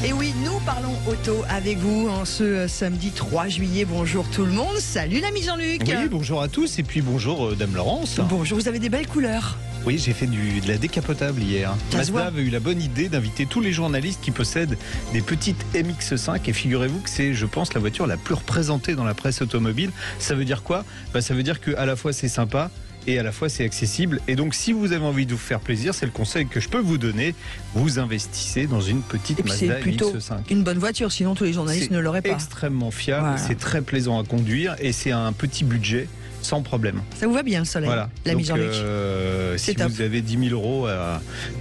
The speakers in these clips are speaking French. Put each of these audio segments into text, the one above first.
Et oui, nous parlons auto avec vous en ce samedi 3 juillet. Bonjour tout le monde. Salut l'ami Jean-Luc. Oui, bonjour à tous et puis bonjour Dame Laurence. Bonjour, vous avez des belles couleurs. Oui, j'ai fait de la décapotable hier. Mazda avait eu la bonne idée d'inviter tous les journalistes qui possèdent des petites MX-5 et figurez-vous que c'est, je pense, la voiture la plus représentée dans la presse automobile. Ça veut dire quoi ? Ça veut dire qu'à la fois c'est sympa et à la fois c'est accessible. Et donc si vous avez envie de vous faire plaisir, c'est le conseil que je peux vous donner. Vous investissez dans une petite Mazda MX-5. Une bonne voiture, sinon tous les journalistes ne l'auraient pas. C'est extrêmement fiable, voilà. C'est très plaisant à conduire et c'est un petit budget. Sans problème. Ça vous va bien le soleil, voilà. l'ami Jean-Luc. Si vous avez 10 000 euros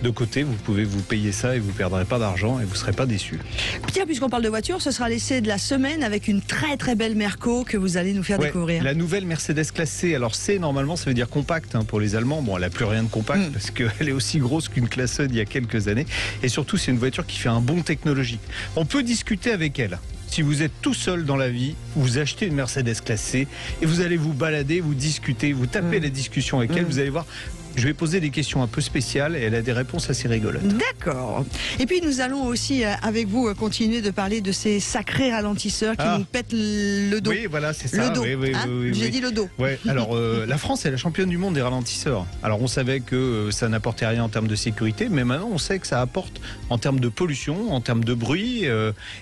de côté, vous pouvez vous payer ça et vous ne perdrez pas d'argent et vous ne serez pas déçus. Tiens, puisqu'on parle de voiture, ce sera l'essai de la semaine avec une très très belle Merco que vous allez nous faire découvrir. La nouvelle Mercedes classe C. Alors C, normalement, ça veut dire compact pour les Allemands. Bon, elle n'a plus rien de compact parce qu'elle est aussi grosse qu'une classe E d'il y a quelques années. Et surtout, c'est une voiture qui fait un bond technologique. On peut discuter avec elle. Si vous êtes tout seul dans la vie, vous achetez une Mercedes classe C et vous allez vous balader, vous discuter, vous tapez la discussion avec elle, vous allez voir. Je vais poser des questions un peu spéciales et elle a des réponses assez rigolotes. D'accord. Et puis nous allons aussi avec vous continuer de parler de ces sacrés ralentisseurs qui nous pètent le dos. Oui, voilà, c'est ça. Le dos. J'ai dit le dos. Ouais. Alors la France est la championne du monde des ralentisseurs. Alors on savait que ça n'apportait rien en termes de sécurité, mais maintenant on sait que ça apporte en termes de pollution, en termes de bruit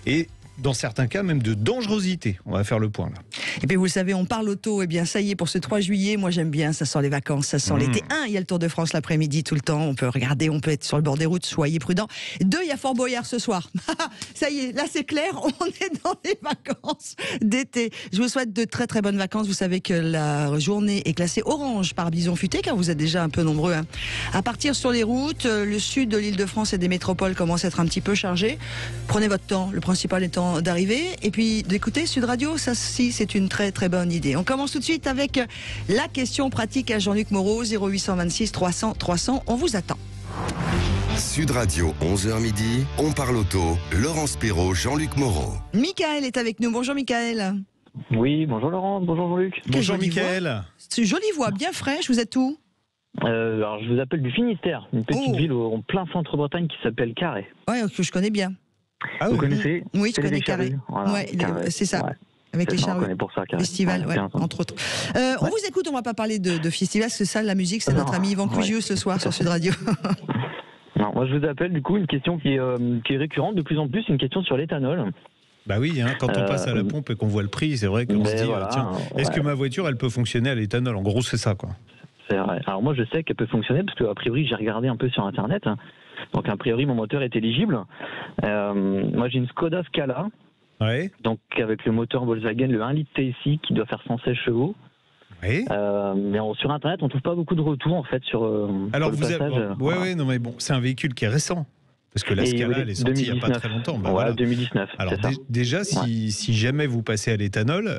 et dans certains cas même de dangerosité. On va faire le point là. Et puis vous le savez, on parle auto. Et bien ça y est, pour ce 3 juillet, moi j'aime bien, ça sent les vacances, ça sent l'été. 1, il y a le Tour de France l'après-midi tout le temps. On peut regarder, on peut être sur le bord des routes, soyez prudents. 2, il y a Fort Boyard ce soir. Ça y est, là c'est clair, on est dans les vacances d'été. Je vous souhaite de très très bonnes vacances. Vous savez que la journée est classée orange par Bison Futé, car vous êtes déjà un peu nombreux à partir sur les routes. Le sud de l'Île-de-France et des métropoles commence à être un petit peu chargé. Prenez votre temps, le principal étant d'arriver et puis d'écouter Sud Radio, ça si c'est une très très bonne idée. On commence tout de suite avec la question pratique à Jean-Luc Moreau, 0826 300 300, on vous attend. Sud Radio, 11h midi, on parle auto, Laurence Perrault, Jean-Luc Moreau. Michael est avec nous, bonjour Michael. Oui, bonjour Laurent, bonjour Jean-Luc. Bonjour Michael. C'est une jolie voix, bien fraîche, vous êtes où ? Alors je vous appelle du Finistère, une petite ville en plein centre-Bretagne qui s'appelle Carhaix. Ouais, que je connais bien. Ah, vous connaissez ? Oui, je connais Carhaix. Voilà, ouais, c'est ça. Ouais. Avec les charrues. On connaît pour ça, Carhaix. Festival, entre autres. On vous écoute, on va pas parler de festival, c'est ça, la musique, c'est notre ami Yvan Cugieux ce soir sur Sud Radio. Non, moi je vous appelle du coup une question qui est récurrente de plus en plus, une question sur l'éthanol. Bah oui, quand on passe à la pompe et qu'on voit le prix, c'est vrai qu'on se dit, tiens, est-ce que ma voiture, elle peut fonctionner à l'éthanol ? En gros, c'est ça, quoi. C'est vrai. Alors moi, je sais qu'elle peut fonctionner parce qu'a priori, j'ai regardé un peu sur Internet. Donc, a priori, mon moteur est éligible. Moi, j'ai une Skoda Scala. Ouais. Donc, avec le moteur Volkswagen, le 1 litre TSI qui doit faire 116 chevaux. Oui. Mais sur Internet, on trouve pas beaucoup de retours, en fait, sur alors, sur le passage. Ouais, non, mais bon, c'est un véhicule qui est récent. Parce que la Scala, elle est sortie il n'y a pas très longtemps. Bah, voilà, 2019. Alors déjà, si jamais vous passez à l'éthanol,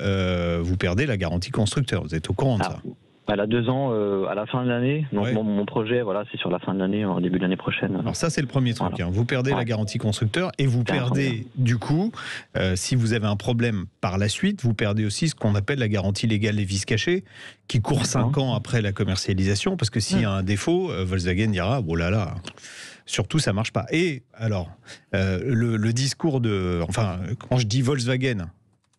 vous perdez la garantie constructeur. Vous êtes au courant de ça ? Elle a 2 ans à la fin de l'année. Donc mon projet, c'est sur la fin de l'année, en début de l'année prochaine. Alors ça, c'est le premier truc. Voilà. Vous perdez la garantie constructeur et vous perdez, du coup, si vous avez un problème par la suite, vous perdez aussi ce qu'on appelle la garantie légale des vis cachées, qui court 5 ans après la commercialisation, parce que s'il y a un défaut, Volkswagen dira, oh là là... Surtout, ça marche pas. Et alors, le discours quand je dis Volkswagen,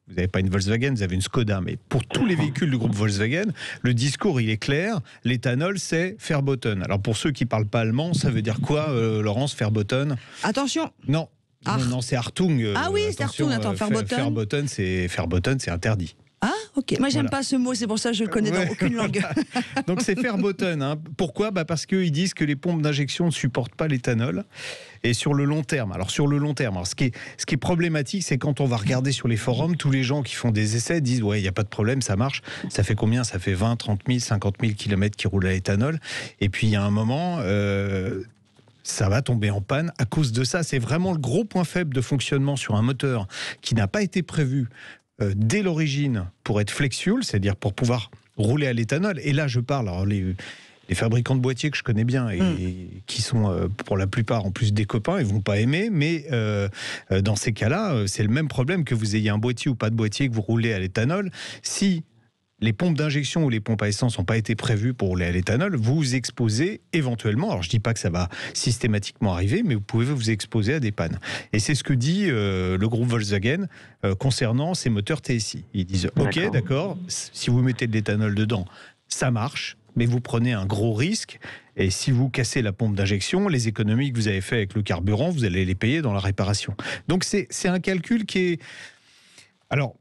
vous n'avez pas une Volkswagen, vous avez une Skoda, mais pour tous les véhicules du groupe Volkswagen, le discours, il est clair. L'éthanol, c'est Verboten. Alors, pour ceux qui parlent pas allemand, ça veut dire quoi, Laurence, Verboten ? Attention. Non, c'est Hartung. Ah oui, c'est Hartung. Attends, Verboten, c'est interdit. Ah, ok. Moi, j'aime pas ce mot, c'est pour ça que je le connais dans aucune langue. Donc, c'est Verboten. Pourquoi ? Parce qu'ils disent que les pompes d'injection ne supportent pas l'éthanol. Et sur le long terme, ce qui est problématique, c'est quand on va regarder sur les forums, tous les gens qui font des essais disent ouais, il n'y a pas de problème, ça marche. Ça fait combien ? Ça fait 20, 30 000, 50 000 kilomètres qui roulent à l'éthanol. Et puis, il y a un moment... ça va tomber en panne à cause de ça. C'est vraiment le gros point faible de fonctionnement sur un moteur qui n'a pas été prévu dès l'origine pour être flex-fuel, c'est-à-dire pour pouvoir rouler à l'éthanol. Et là, je parle, alors les fabricants de boîtiers que je connais bien et qui sont pour la plupart en plus des copains, ils vont pas aimer, mais dans ces cas-là, c'est le même problème que vous ayez un boîtier ou pas de boîtier, que vous roulez à l'éthanol. Si les pompes d'injection ou les pompes à essence n'ont pas été prévues pour l'éthanol, vous vous exposez éventuellement, alors je ne dis pas que ça va systématiquement arriver, mais vous pouvez vous exposer à des pannes. Et c'est ce que dit le groupe Volkswagen concernant ces moteurs TSI. Ils disent, ok, d'accord, si vous mettez de l'éthanol dedans, ça marche, mais vous prenez un gros risque. Et si vous cassez la pompe d'injection, les économies que vous avez fait avec le carburant, vous allez les payer dans la réparation. Donc c'est un calcul qui est... Alors,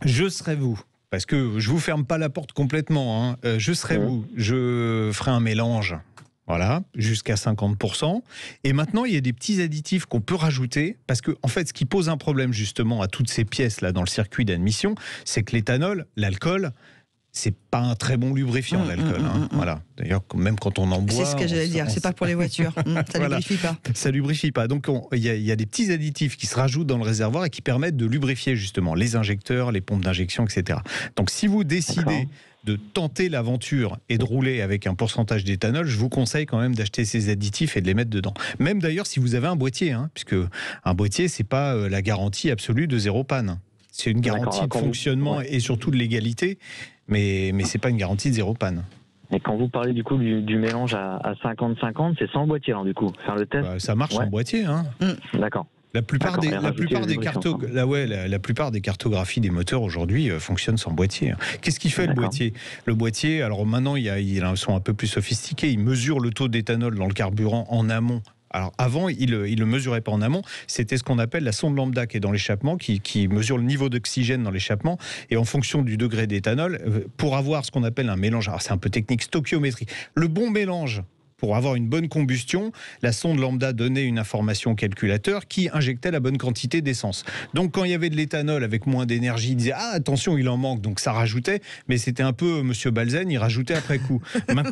je serais vous, parce que je ne vous ferme pas la porte complètement, hein. Je serais vous, je ferai un mélange, voilà, jusqu'à 50%. Et maintenant, il y a des petits additifs qu'on peut rajouter, parce que en fait, ce qui pose un problème justement à toutes ces pièces-là dans le circuit d'admission, c'est que l'éthanol, l'alcool, c'est pas un très bon lubrifiant, l'alcool. Voilà. D'ailleurs, même quand on en boit... C'est ce que j'allais dire, c'est pas pour les voitures. Ça ne lubrifie pas. Ça lubrifie pas. Donc, il y a des petits additifs qui se rajoutent dans le réservoir et qui permettent de lubrifier justement les injecteurs, les pompes d'injection, etc. Donc, si vous décidez de tenter l'aventure et de rouler avec un pourcentage d'éthanol, je vous conseille quand même d'acheter ces additifs et de les mettre dedans. Même d'ailleurs si vous avez un boîtier, hein, puisque un boîtier, c'est pas la garantie absolue de zéro panne. C'est une garantie de fonctionnement et surtout de légalité, mais c'est pas une garantie de zéro panne. Et quand vous parlez du coup du mélange à 50-50, c'est sans boîtier, alors, du coup, faire le test. Ça marche sans boîtier, hein. D'accord. La plupart des cartographies des moteurs aujourd'hui fonctionnent sans boîtier. Qu'est-ce qui fait le boîtier ? Le boîtier, alors maintenant, ils sont un peu plus sophistiqués. Ils mesurent le taux d'éthanol dans le carburant en amont. Alors avant, il le mesurait pas en amont. C'était ce qu'on appelle la sonde lambda qui est dans l'échappement, qui mesure le niveau d'oxygène dans l'échappement. Et en fonction du degré d'éthanol, pour avoir ce qu'on appelle un mélange, alors c'est un peu technique, stoichiométrie, le bon mélange. Pour avoir une bonne combustion, la sonde lambda donnait une information au calculateur qui injectait la bonne quantité d'essence. Donc quand il y avait de l'éthanol avec moins d'énergie, il disait « Ah, attention, il en manque », donc ça rajoutait, mais c'était un peu Monsieur Balzen, il rajoutait après coup.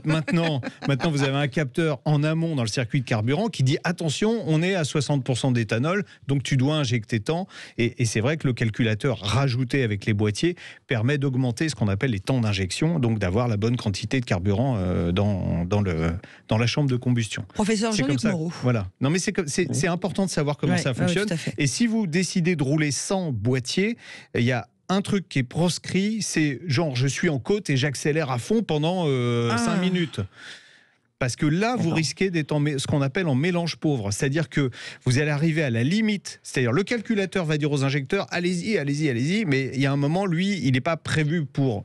Maintenant, vous avez un capteur en amont dans le circuit de carburant qui dit « Attention, on est à 60% d'éthanol, donc tu dois injecter tant ». Et c'est vrai que le calculateur rajouté avec les boîtiers permet d'augmenter ce qu'on appelle les temps d'injection, donc d'avoir la bonne quantité de carburant dans la chambre de combustion. Professeur Jean-Luc Moreau. Voilà. Non, mais c'est important de savoir comment ça fonctionne. Et si vous décidez de rouler sans boîtier, il y a un truc qui est proscrit, c'est genre je suis en côte et j'accélère à fond pendant 5 minutes. Parce que là, vous risquez d'être ce qu'on appelle en mélange pauvre. C'est-à-dire que vous allez arriver à la limite. C'est-à-dire le calculateur va dire aux injecteurs, allez-y, allez-y, allez-y. Mais il y a un moment, lui, il n'est pas prévu pour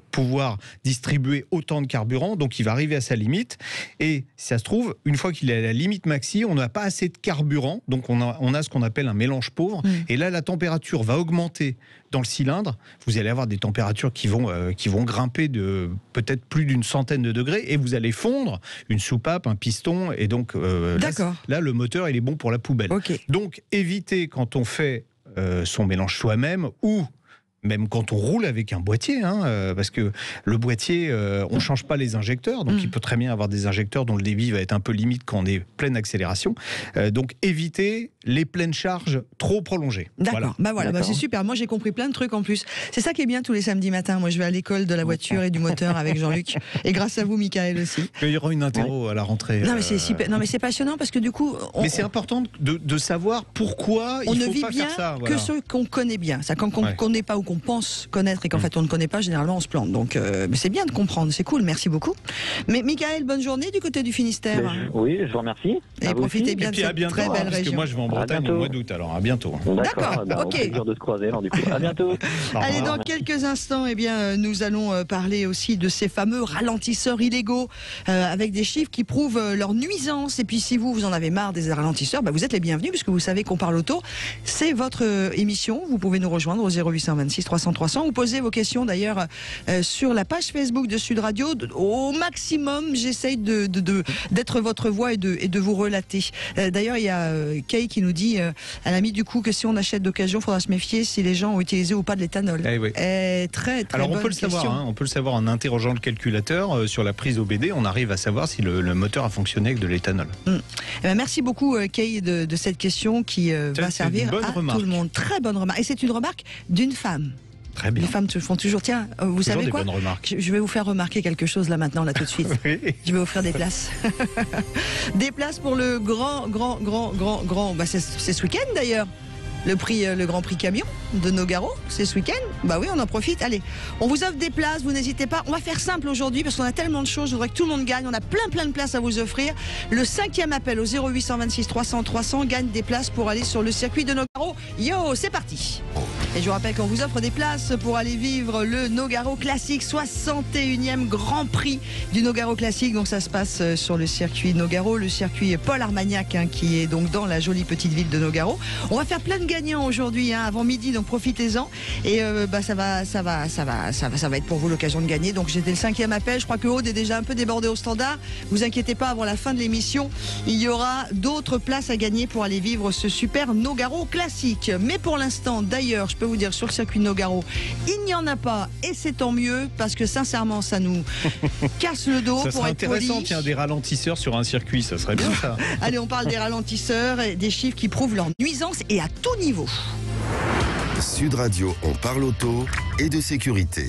pouvoir distribuer autant de carburant. Donc, il va arriver à sa limite. Et si ça se trouve, une fois qu'il est à la limite maxi, on n'a pas assez de carburant. Donc, on a ce qu'on appelle un mélange pauvre. Et là, la température va augmenter dans le cylindre. Vous allez avoir des températures qui vont grimper de peut-être plus d'une centaine de degrés. Et vous allez fondre une soupape, un piston, et donc là le moteur il est bon pour la poubelle. Donc évitez quand on fait son mélange soi-même ou même quand on roule avec un boîtier, parce que le boîtier, on ne change pas les injecteurs, donc il peut très bien avoir des injecteurs dont le débit va être un peu limite quand on est pleine accélération. Donc évitez les pleines charges trop prolongées. D'accord, c'est super. Moi j'ai compris plein de trucs en plus. C'est ça qui est bien tous les samedis matins. Moi je vais à l'école de la voiture et du moteur avec Jean-Luc. Et grâce à vous, Michael aussi. Il y aura une interro à la rentrée. Non mais c'est super. Non mais c'est passionnant parce que du coup. Mais c'est important de savoir pourquoi il faut pas faire ça. On ne vit bien que ceux qu'on connaît bien. Ça quand on ne connaît pas ou qu'on pense connaître et qu'en fait on ne connaît pas, généralement on se plante. Donc c'est bien de comprendre, c'est cool, merci beaucoup. Mais Michael, bonne journée du côté du Finistère. Oui, je vous remercie. Et profitez bien de cette très belle région. Parce que moi je vais en Bretagne au mois d'août, alors à bientôt. D'accord, ok. Au plaisir de se croiser, alors du coup, à bientôt. Allez, dans quelques instants, nous allons parler aussi de ces fameux ralentisseurs illégaux avec des chiffres qui prouvent leur nuisance. Et puis si vous en avez marre des ralentisseurs, vous êtes les bienvenus puisque vous savez qu'on parle auto. C'est votre émission. Vous pouvez nous rejoindre au 0826 300 300 ou poser vos questions d'ailleurs sur la page Facebook de Sud Radio. Au maximum, j'essaye d'être votre voix et de vous relater. D'ailleurs, il y a Kay qui nous dit, elle a mis du coup que si on achète d'occasion, il faudra se méfier si les gens ont utilisé ou pas de l'éthanol. Oui. Très Alors bonne on peut le savoir, on peut le savoir en interrogeant le calculateur sur la prise OBD, on arrive à savoir si le moteur a fonctionné avec de l'éthanol. Merci beaucoup Kay de cette question qui va servir à tout le monde. Très bonne remarque. Et c'est une remarque d'une femme. Très bien. Les femmes te font toujours, tiens, vous toujours savez quoi, je vais vous faire remarquer quelque chose là maintenant, là tout de suite. Oui. Je vais offrir des places. Des places pour le grand, c'est ce week-end d'ailleurs. le Grand Prix Camion de Nogaro, c'est ce week-end. Bah oui, on en profite. Allez, on vous offre des places, vous n'hésitez pas. On va faire simple aujourd'hui parce qu'on a tellement de choses. Je voudrais que tout le monde gagne. On a plein de places à vous offrir. Le 5e appel au 0826 300 300 gagne des places pour aller sur le circuit de Nogaro. Yo, c'est parti. Et je vous rappelle qu'on vous offre des places pour aller vivre le Nogaro Classic, 61e Grand Prix du Nogaro Classic. Donc ça se passe sur le circuit Nogaro, le circuit Paul Armagnac, qui est donc dans la jolie petite ville de Nogaro. On va faire plein de gagnants aujourd'hui, avant midi, donc profitez-en. Et ça va être pour vous l'occasion de gagner. Donc j'étais le 5e appel. Je crois que Aude est déjà un peu débordé au standard. Vous inquiétez pas, avant la fin de l'émission, il y aura d'autres places à gagner pour aller vivre ce super Nogaro Classic. Mais pour l'instant, d'ailleurs, je peux vous dire, sur le circuit de Nogaro, il n'y en a pas, et c'est tant mieux, parce que sincèrement, ça nous casse le dos. Ça pour serait être intéressant, poli. tiens, des ralentisseurs sur un circuit, ça serait bien ça. Allez, on parle des ralentisseurs et des chiffres qui prouvent leur nuisance et à tout niveau. Sud Radio, on parle auto et de sécurité.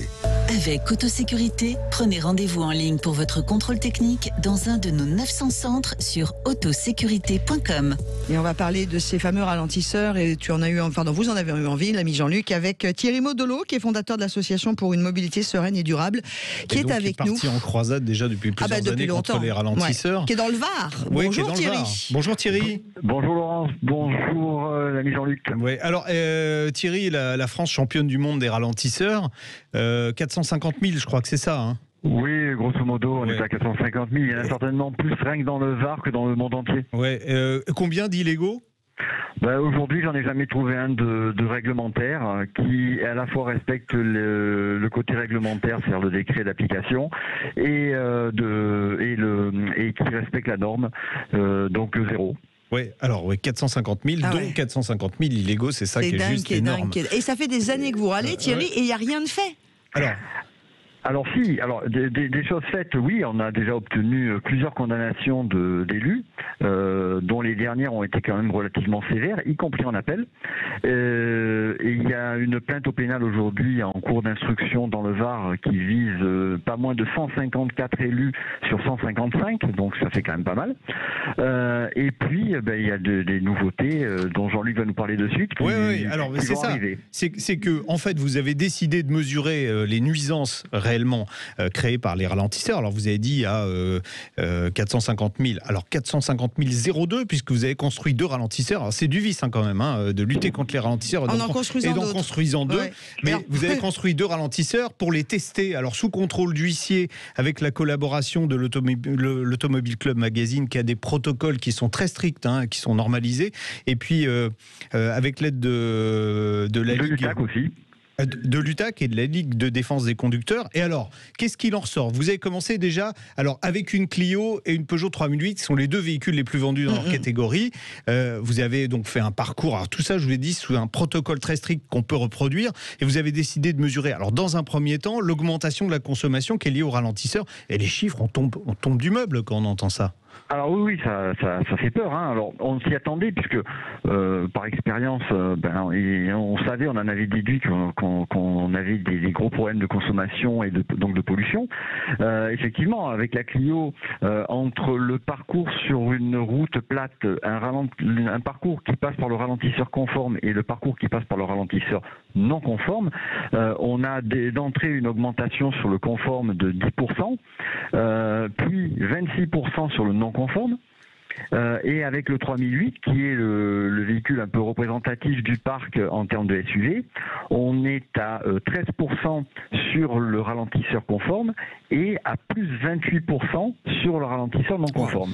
Avec Autosécurité, prenez rendez-vous en ligne pour votre contrôle technique dans un de nos 900 centres sur autosécurité.com. Et on va parler de ces fameux ralentisseurs, et vous en avez eu envie, l'ami Jean-Luc, avec Thierry Modolo, qui est fondateur de l'association pour une mobilité sereine et durable, qui est avec nous. Qui est parti en croisade déjà depuis plusieurs depuis années longtemps. contre les ralentisseurs. Ouais. Qui est dans le Var. Oui, Bonjour qui est dans le Thierry. Var. Bonjour Thierry. Bonjour Laurence, bonjour l'ami Jean-Luc. Ouais. Alors Thierry, la France championne du monde des ralentisseurs, 450 000, je crois que c'est ça. Hein. Oui, grosso modo, on Ouais. est à 450 000. Il y en a certainement plus rien que dans le Var que dans le monde entier. Ouais. Combien d'illégaux ? Aujourd'hui, j'en ai jamais trouvé un de réglementaire qui à la fois respecte le côté réglementaire, c'est-à-dire le décret d'application, et qui respecte la norme, donc zéro. Ouais, alors 450 000, Ah dont ouais. 450 000 illégaux, c'est ça qui est juste énorme. Et ça fait des années que vous râlez, Thierry, et il n'y a rien de fait. Alors des choses faites, oui, on a déjà obtenu plusieurs condamnations d'élus, dont les dernières ont été quand même relativement sévères, y compris en appel. Et il y a une plainte au pénal aujourd'hui en cours d'instruction dans le Var qui vise pas moins de 154 élus sur 155, donc ça fait quand même pas mal. Et puis il y a des nouveautés dont Jean-Luc va nous parler de suite. Oui, alors c'est ça. C'est que en fait vous avez décidé de mesurer les nuisances réellement créées par les ralentisseurs. Alors vous avez dit à 450 000. Alors 450 002 puisque vous avez construit 2 ralentisseurs. Alors, c'est du vice quand même de lutter contre les ralentisseurs En construisant 2. Ouais. Mais vous avez construit 2 ralentisseurs pour les tester. Alors sous contrôle d'huissier avec la collaboration de l'Automobile Club Magazine qui a des protocoles qui sont très stricts, qui sont normalisés. Et puis avec l'aide de la Ligue. l'UTAC aussi. De l'UTAC et de la Ligue de défense des conducteurs. Et alors, qu'est-ce qu'il en ressort ? Vous avez commencé déjà avec une Clio et une Peugeot 3008, qui sont les 2 véhicules les plus vendus dans leur catégorie. Vous avez donc fait un parcours, alors tout ça je vous l'ai dit, sous un protocole très strict qu'on peut reproduire, et vous avez décidé de mesurer, alors dans un premier temps, l'augmentation de la consommation qui est liée au ralentisseur, et les chiffres, on tombe du meuble quand on entend ça. Alors oui, ça fait peur. Alors on s'y attendait puisque par expérience, on savait, on en avait déduit qu'on avait des gros problèmes de consommation et donc de pollution. Effectivement, avec la Clio, entre le parcours sur une route plate, un parcours qui passe par le ralentisseur conforme et le parcours qui passe par le ralentisseur non conforme, on a d'entrée une augmentation sur le conforme de 10%, puis 26% sur le non conforme. Et avec le 3008, qui est le véhicule un peu représentatif du parc en termes de SUV, on est à 13% sur le ralentisseur conforme et à plus 28% sur le ralentisseur non conforme.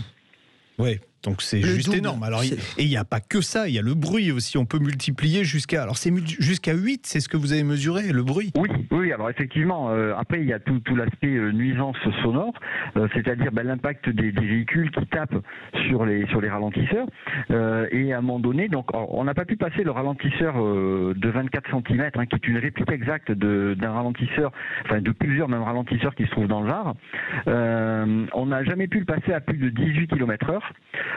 Ouais, donc c'est juste double. énorme. Alors, et il n'y a pas que ça, il y a le bruit aussi. On peut multiplier jusqu'à 8, c'est ce que vous avez mesuré, le bruit. Oui. Alors effectivement, après il y a tout l'aspect nuisance sonore, c'est-à-dire l'impact des véhicules qui tapent sur les ralentisseurs. Et à un moment donné, donc on n'a pas pu passer le ralentisseur de 24 cm, qui est une réplique exacte d'un ralentisseur, enfin de plusieurs même ralentisseurs qui se trouvent dans le Var. On n'a jamais pu le passer à plus de 18 km/h.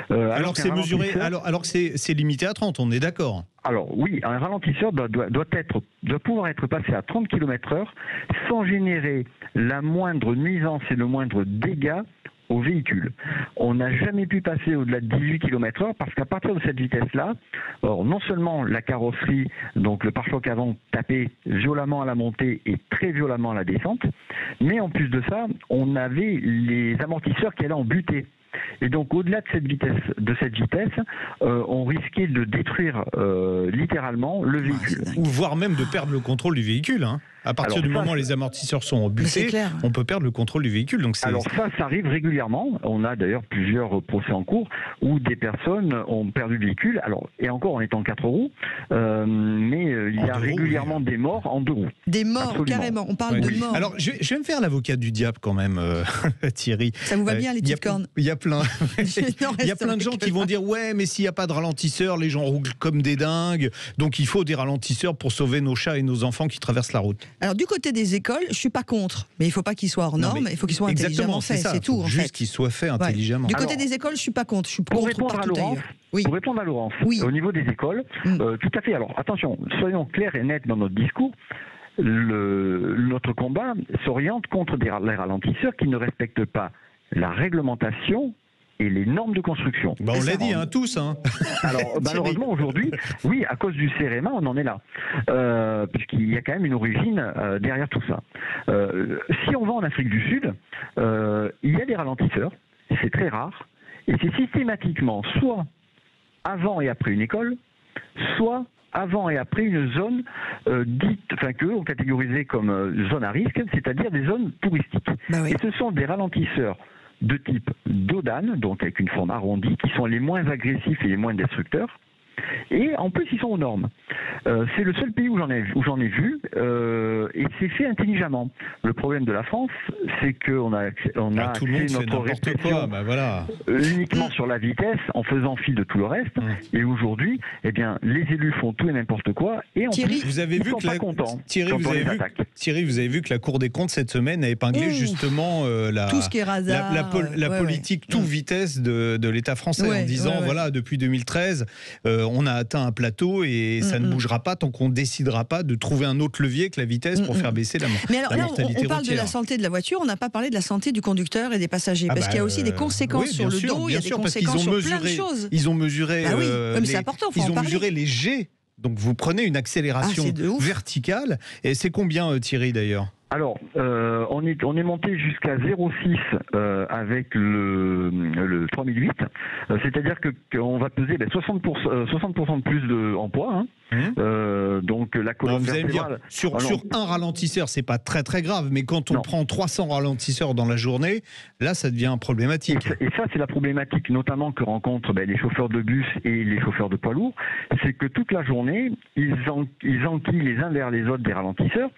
Alors que c'est mesuré, alors que c'est limité à 30, on est d'accord. Alors oui, un ralentisseur doit pouvoir être passé à 30 km/h sans générer la moindre nuisance et le moindre dégât aux véhicules. On n'a jamais pu passer au-delà de 18 km/h parce qu'à partir de cette vitesse-là, non seulement la carrosserie, donc le pare-choc avant, tapait violemment à la montée et très violemment à la descente, mais en plus de ça, on avait les amortisseurs qui allaient en butée. Et donc au-delà de cette vitesse, on risquait de détruire littéralement le véhicule. Ou voire même de perdre le contrôle du véhicule. Hein. À partir du moment où les amortisseurs sont en butée, on peut perdre le contrôle du véhicule. Donc alors ça arrive régulièrement. On a d'ailleurs plusieurs procès en cours où des personnes ont perdu le véhicule. Alors, et encore, on est en 4 roues, mais il y a régulièrement des morts en 2 roues. Des morts, absolument. Carrément, on parle de morts. Alors, je vais me faire l'avocat du diable quand même, Thierry. Ça vous va bien, les petites cornes? Il y a plein de gens qui vont dire, ouais, mais s'il n'y a pas de ralentisseur, les gens roulent comme des dingues. Donc, il faut des ralentisseurs pour sauver nos chats et nos enfants qui traversent la route. Alors, du côté des écoles, je ne suis pas contre, mais il ne faut pas qu'ils soient hors normes, il faut qu'ils soient intelligemment faits, c'est tout. Juste qu'ils soient faits intelligemment. Du côté des écoles, je ne suis pas contre, je suis pour contre répondre à Laurence, Pour répondre à Laurence, au niveau des écoles, tout à fait. Alors, attention, soyons clairs et nets dans notre discours. Notre combat s'oriente contre les ralentisseurs qui ne respectent pas la réglementation et les normes de construction. On l'a dit, tous. Alors, malheureusement, aujourd'hui, oui, à cause du CEREMA, on en est là. Puisqu'il y a quand même une origine derrière tout ça. Si on va en Afrique du Sud, il y a des ralentisseurs, c'est très rare, et c'est systématiquement soit avant et après une école, soit avant et après une zone qu'eux ont catégorisée comme zone à risque, c'est-à-dire des zones touristiques. Et ce sont des ralentisseurs de type Dodane, donc avec une forme arrondie, qui sont les moins agressifs et les moins destructeurs. Et en plus, ils sont aux normes. C'est le seul pays où j'en ai vu, et c'est fait intelligemment. Le problème de la France, c'est qu'on a axé notre réflexion uniquement sur la vitesse, en faisant fi de tout le reste. Et aujourd'hui, les élus font tout et n'importe quoi, et en plus, ils sont pas contents. Thierry, vous avez vu que la Cour des comptes cette semaine a épinglé justement tout ce qui est la politique toute vitesse de l'État français, en disant voilà, depuis 2013, on a atteint un plateau et ça ne bougera pas tant qu'on ne décidera pas de trouver un autre levier que la vitesse pour faire baisser la mortalité routière. Mais alors là, on parle de la santé de la voiture, on n'a pas parlé de la santé du conducteur et des passagers, parce qu'il y a aussi des conséquences sur le dos, il y a des conséquences sur plein de choses. Ils ont mesuré, c'est important, ils ont mesuré les G. Donc vous prenez une accélération verticale. Et c'est combien, Thierry, d'ailleurs ? Alors, on est monté jusqu'à 0,6 avec le 3008, c'est-à-dire qu'on va peser 60% de plus en poids. Donc la colonne vertébrale. Sur un ralentisseur, c'est pas très très grave, mais quand on prend 300 ralentisseurs dans la journée, là, ça devient problématique. Et ça, c'est la problématique notamment que rencontrent les chauffeurs de bus et les chauffeurs de poids lourds, c'est que toute la journée, ils enquillent les uns derrière les autres des ralentisseurs.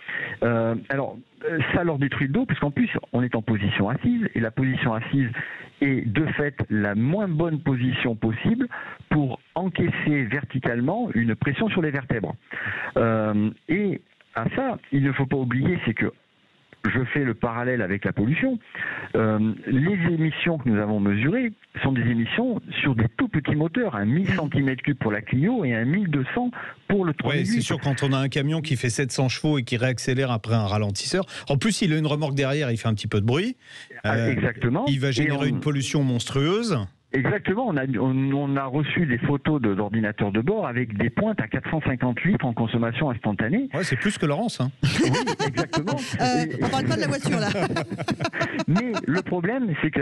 Ça leur détruit le dos, puisqu'en plus, on est en position assise, et la position assise est de fait la moins bonne position possible pour encaisser verticalement une pression sur les vertèbres. Et à ça, il ne faut pas oublier, c'est que je fais le parallèle avec la pollution. Les émissions que nous avons mesurées sont des émissions sur des tout petits moteurs, un 1000 cm3 pour la Clio et un 1200 pour le 3008. Oui, c'est sûr, quand on a un camion qui fait 700 chevaux et qui réaccélère après un ralentisseur, en plus il a une remorque derrière, il fait un petit peu de bruit. Exactement. Il va générer une pollution monstrueuse. Exactement, on a reçu des photos d'ordinateurs de bord avec des pointes à 450 litres en consommation instantanée. Ouais, c'est plus que Laurence. Oui, exactement. On parle pas de la voiture là. Mais le problème, c'est que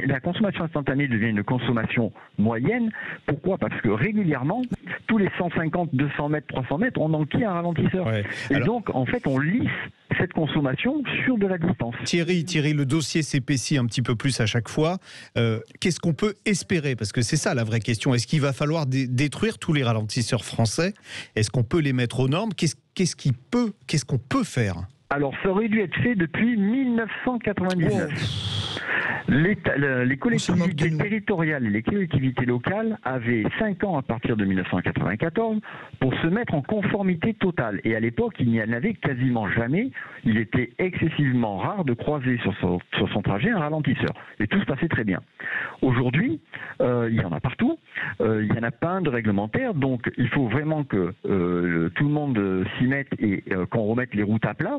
la consommation instantanée devient une consommation moyenne. Pourquoi ? Parce que régulièrement, tous les 150, 200 mètres, 300 mètres, on enquille un ralentisseur. Ouais. Et donc, en fait, on lisse cette consommation sur de la distance. Thierry, le dossier s'épaissit un petit peu plus à chaque fois. Qu'est-ce qu'on peut espérer ? Parce que c'est ça la vraie question. Est-ce qu'il va falloir détruire tous les ralentisseurs français ? Est-ce qu'on peut les mettre aux normes ? Qu'est-ce qu'on peut faire ? Alors, ça aurait dû être fait depuis 1999. Les collectivités territoriales et les collectivités locales avaient 5 ans à partir de 1994 pour se mettre en conformité totale. Et à l'époque, il n'y en avait quasiment jamais. Il était excessivement rare de croiser sur son trajet un ralentisseur. Et tout se passait très bien. Aujourd'hui, il y en a partout. Il n'y en a pas un de réglementaire. Donc, il faut vraiment que tout le monde s'y mette et qu'on remette les routes à plat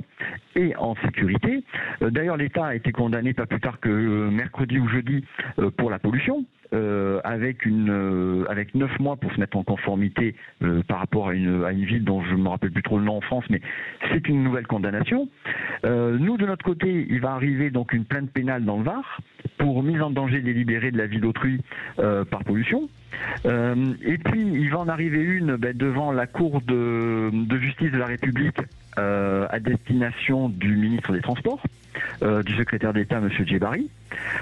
et en sécurité. D'ailleurs, l'État a été condamné pas plus tard que mercredi ou jeudi pour la pollution. Avec 9 mois pour se mettre en conformité par rapport à une ville dont je ne me rappelle plus trop le nom en France, mais c'est une nouvelle condamnation. Nous, de notre côté, il va arriver donc une plainte pénale dans le Var pour mise en danger délibérée de la vie d'autrui par pollution. Et puis, il va en arriver une devant la Cour de justice de la République à destination du ministre des Transports, du secrétaire d'État, M. Djebari.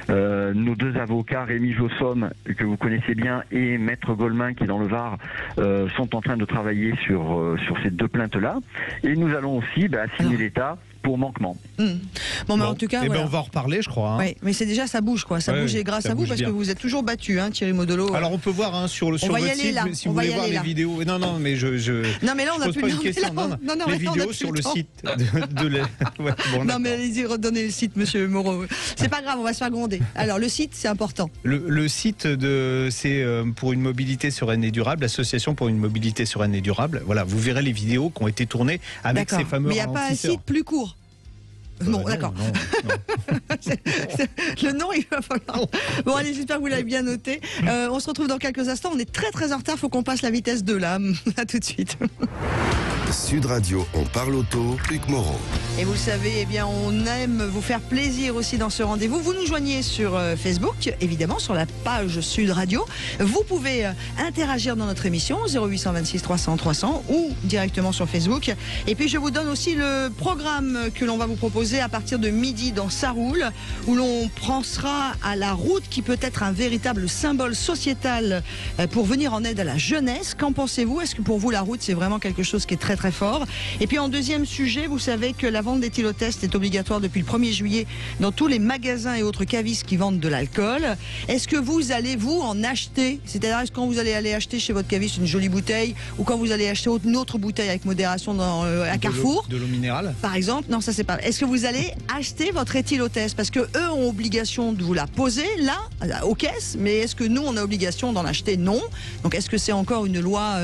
Nos deux avocats, Rémi Jossom, que vous connaissez bien, et Maître Goldman, qui est dans le Var, sont en train de travailler sur ces deux plaintes-là. Et nous allons aussi assigner l'État pour manquement. Bon, en tout cas, voilà. voilà. On va en reparler, je crois. Oui, mais c'est déjà, ça bouge, quoi. Ça bouge, et grâce à vous, parce que vous êtes toujours battu, Thierry Modolo. Alors, on peut voir sur votre site, si vous voulez voir les vidéos. Non, mais Non, mais là, on n'a plus pas une question. Les vidéos sur le site non, mais allez-y, redonnez le site, monsieur Moreau. C'est pas grave, on va se faire gronder. Alors, le site, c'est important. Le site, c'est pour une mobilité sereine et durable, l'association pour une mobilité sereine et durable. Voilà, vous verrez les vidéos qui ont été tournées avec ces fameux mais il n'y a pas un site plus court. Non, d'accord. Le nom, il va falloir. Bon, allez, j'espère que vous l'avez bien noté. On se retrouve dans quelques instants. On est très très en retard. Il faut qu'on passe la vitesse 2 là. À tout de suite. Sud Radio, on parle auto, Luc Moreau. Et vous le savez, on aime vous faire plaisir aussi dans ce rendez-vous. Vous nous joignez sur Facebook, évidemment, sur la page Sud Radio. Vous pouvez interagir dans notre émission 0826 300 300 ou directement sur Facebook. Et puis je vous donne aussi le programme que l'on va vous proposer à partir de midi dans Ça roule, où l'on pensera à la route qui peut être un véritable symbole sociétal pour venir en aide à la jeunesse. Qu'en pensez-vous? Est-ce que pour vous la route c'est vraiment quelque chose qui est très très fort? Et puis en deuxième sujet, vous savez que la vente d'éthylotest est obligatoire depuis le 1er juillet dans tous les magasins et autres cavistes qui vendent de l'alcool. Est-ce que vous allez vous en acheter? C'est-à-dire, est-ce que quand vous allez aller acheter chez votre caviste une jolie bouteille, ou quand vous allez acheter une autre bouteille avec modération à Carrefour, de l'eau minérale par exemple? Non, ça c'est pas. Est-ce que vous allez acheter votre éthylotest? Parce que eux ont obligation de vous la poser là, aux caisses, mais est-ce que nous on a obligation d'en acheter? Non. Donc est-ce que c'est encore une loi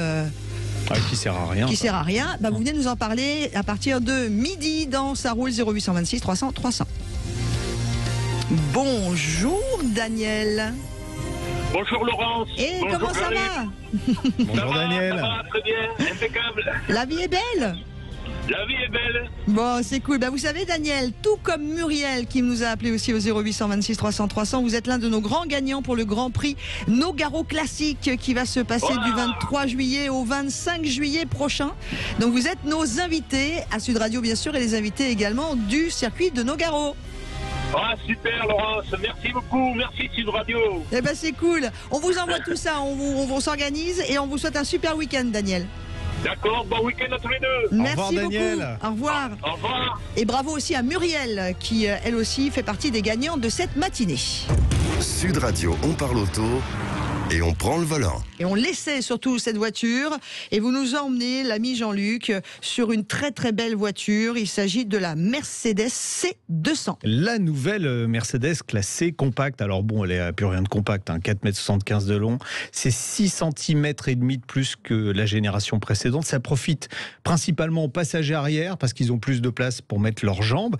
qui sert à rien? Qui sert à rien. Vous venez nous en parler à partir de midi dans Ça roule 0826 300 300. Bonjour Daniel. Bonjour Laurence. Et bonjour comment ça va? Bonjour Daniel. Ça va très bien, impeccable. La vie est belle. La vie est belle. Bon, c'est cool. Vous savez, Daniel, tout comme Muriel qui nous a appelé aussi au 0826 300 300, vous êtes l'un de nos grands gagnants pour le Grand Prix Nogaro Classique qui va se passer du 23 juillet au 25 juillet prochain. Donc vous êtes nos invités à Sud Radio, bien sûr, et les invités également du circuit de Nogaro. Ah, super Laurence, merci beaucoup, merci Sud Radio. C'est cool. On vous envoie tout ça, on s'organise et on vous souhaite un super week-end, Daniel. D'accord, bon week-end à tous les deux. Merci beaucoup. Daniel. Au revoir. Au revoir. Et bravo aussi à Muriel qui, elle aussi, fait partie des gagnants de cette matinée. Sud Radio, on parle auto et on prend le volant. Et on laissait surtout cette voiture. Et vous nous emmenez, l'ami Jean-Luc, sur une très très belle voiture. Il s'agit de la Mercedes C200. La nouvelle Mercedes classée compacte. Alors bon, elle n'a plus rien de compact, 4,75 m de long. C'est 6 cm et demi de plus que la génération précédente. Ça profite principalement aux passagers arrière parce qu'ils ont plus de place pour mettre leurs jambes,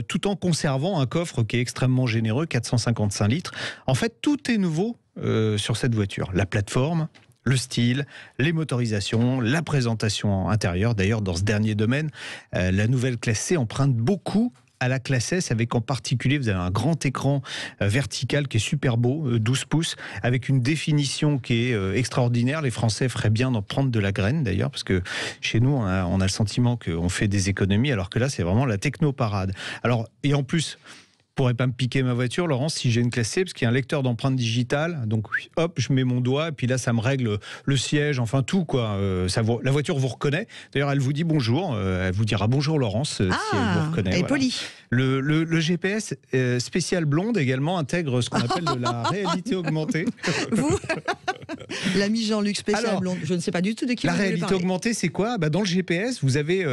tout en conservant un coffre qui est extrêmement généreux, 455 litres. En fait, tout est nouveau sur cette voiture. La plateforme, le style, les motorisations, la présentation intérieure. D'ailleurs, dans ce dernier domaine, la nouvelle classe C emprunte beaucoup à la classe S, avec en particulier, vous avez un grand écran vertical qui est super beau, 12 pouces, avec une définition qui est extraordinaire. Les Français feraient bien d'en prendre de la graine, d'ailleurs, parce que chez nous, on a le sentiment qu'on fait des économies, alors que là, c'est vraiment la techno-parade. Alors, et en plus, pourrais pas me piquer ma voiture, Laurence, si j'ai une classe C, parce qu'il y a un lecteur d'empreintes digitales. Donc, hop, je mets mon doigt, et puis là, ça me règle le siège, enfin tout, quoi. La voiture vous reconnaît. D'ailleurs, elle vous dit bonjour. Elle vous dira bonjour, Laurence, si elle vous reconnaît. Elle est polie. Le GPS spécial blonde également intègre ce qu'on appelle de la réalité augmentée. Vous l'ami Jean-Luc spécial blonde. Je ne sais pas du tout de qui vous voulez parler. La réalité augmentée, c'est quoi? Dans le GPS, vous avez